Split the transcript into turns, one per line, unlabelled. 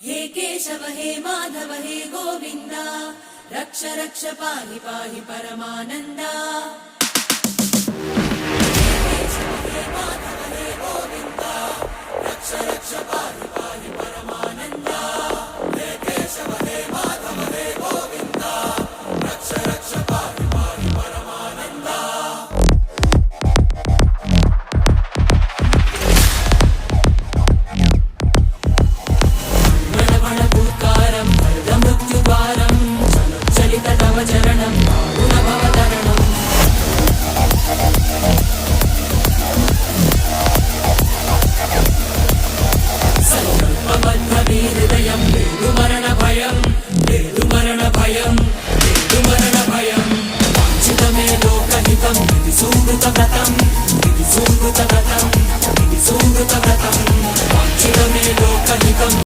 हे केशव हे माधव हे गोविन्द रक्ष रक्ष पाहि पाहि परमानन्दा। हे केशव हे माधव हे गोविन्द रक्ष रक्ष पाहि पाहि परमानन्दा। हे केशव हे माधव हे गोविन्द रक्ष रक्ष पाहि पाहि परमानन्दा। चरणं गुणभवतरणं संकल्पबद्धवीहृदयं वेदुमरणभयं वेदुमरणभयं वेदुमरणभयं वाञ्छितमे लोकहितं विधि सुकृतव्रतं विधि सुकृतव्रतं विधि सुकृतव्रतं वाञ्छितमे लोकहितं